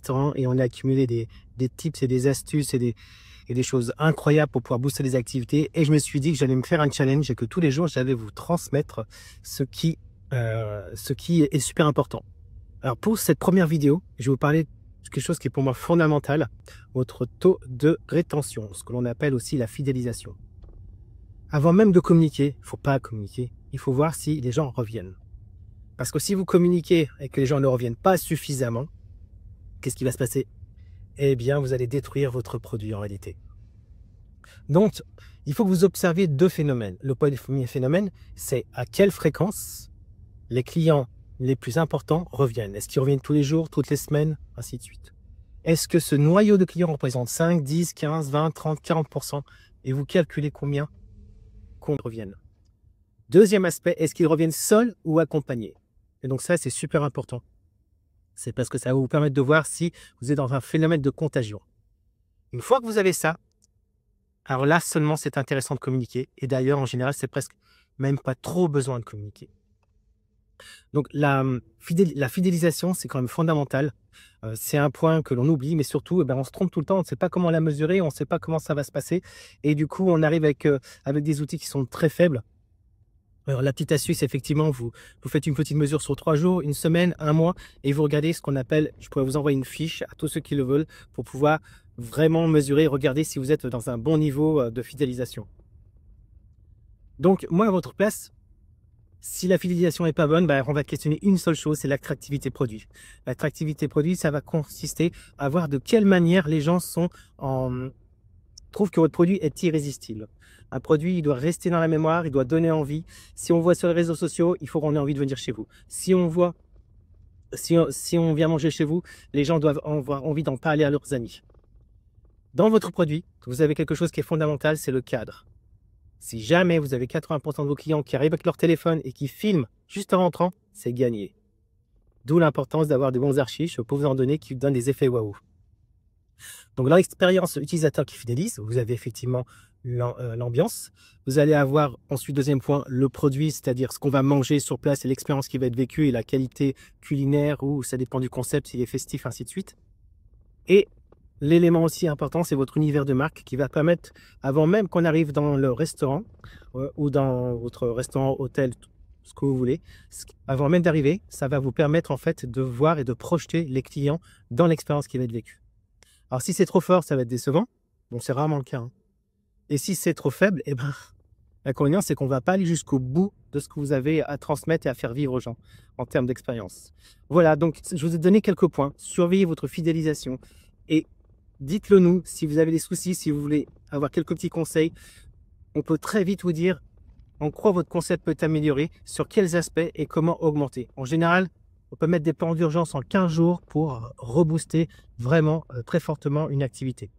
restaurant et on a accumulé des tips et des astuces et des choses incroyables pour pouvoir booster les activités. Et je me suis dit que j'allais me faire un challenge et que tous les jours, j'allais vous transmettre ce qui est super important. Alors pour cette première vidéo, je vais vous parler de quelque chose qui est pour moi fondamental, votre taux de rétention, ce que l'on appelle aussi la fidélisation. Avant même de communiquer, il ne faut pas communiquer, il faut voir si les gens reviennent. Parce que si vous communiquez et que les gens ne reviennent pas suffisamment, qu'est-ce qui va se passer? Eh bien, vous allez détruire votre produit en réalité. Donc, il faut que vous observiez deux phénomènes. Le premier phénomène, c'est à quelle fréquence les clients les plus importants reviennent. Est-ce qu'ils reviennent tous les jours, toutes les semaines, ainsi de suite. Est-ce que ce noyau de clients représente 5, 10, 15, 20, 30, 40% et vous calculez combien qu'on revienne. Deuxième aspect, est-ce qu'ils reviennent seuls ou accompagnés? Et donc ça, c'est super important. C'est parce que ça va vous permettre de voir si vous êtes dans un phénomène de contagion. Une fois que vous avez ça, alors là seulement c'est intéressant de communiquer. Et d'ailleurs, en général, c'est presque même pas trop besoin de communiquer. Donc la fidélisation, c'est quand même fondamental. C'est un point que l'on oublie, mais surtout, on se trompe tout le temps. On ne sait pas comment la mesurer, on ne sait pas comment ça va se passer. Et du coup, on arrive avec des outils qui sont très faibles. Alors, la petite astuce, effectivement, vous faites une petite mesure sur 3 jours, une semaine, un mois, et vous regardez ce qu'on appelle, je pourrais vous envoyer une fiche à tous ceux qui le veulent pour pouvoir vraiment mesurer, regarder si vous êtes dans un bon niveau de fidélisation. Donc, moi, à votre place, si la fidélisation n'est pas bonne, on va questionner une seule chose, c'est l'attractivité produit. L'attractivité produit, ça va consister à voir de quelle manière les gens trouvent que votre produit est irrésistible. Un produit, il doit rester dans la mémoire, il doit donner envie. Si on voit sur les réseaux sociaux, il faut qu'on ait envie de venir chez vous. Si on vient manger chez vous, les gens doivent avoir envie d'en parler à leurs amis. Dans votre produit, vous avez quelque chose qui est fondamental, c'est le cadre. Si jamais vous avez 80% de vos clients qui arrivent avec leur téléphone et qui filment juste en rentrant, c'est gagné. D'où l'importance d'avoir des bons archives, je peux vous en donner, qui vous donnent des effets waouh. Donc dans l'expérience utilisateur qui fidélise, vous avez effectivement l'ambiance. Vous allez avoir ensuite, deuxième point, le produit, c'est-à-dire ce qu'on va manger sur place et l'expérience qui va être vécue et la qualité culinaire, ou ça dépend du concept, s'il est festif, ainsi de suite. Et l'élément aussi important, c'est votre univers de marque qui va permettre, avant même qu'on arrive dans le restaurant ou dans votre restaurant, hôtel, ce que vous voulez, avant même d'arriver, ça va vous permettre en fait de voir et de projeter les clients dans l'expérience qui va être vécue. Alors si c'est trop fort, ça va être décevant. Bon, c'est rarement le cas. Et si c'est trop faible, l'inconvénient, c'est qu'on ne va pas aller jusqu'au bout de ce que vous avez à transmettre et à faire vivre aux gens en termes d'expérience. Voilà, donc je vous ai donné quelques points. Surveillez votre fidélisation et dites-le nous si vous avez des soucis, si vous voulez avoir quelques petits conseils. On peut très vite vous dire en quoi votre concept peut être amélioré, sur quels aspects et comment augmenter. En général, on peut mettre des plans d'urgence en 15 jours pour rebooster vraiment très fortement une activité.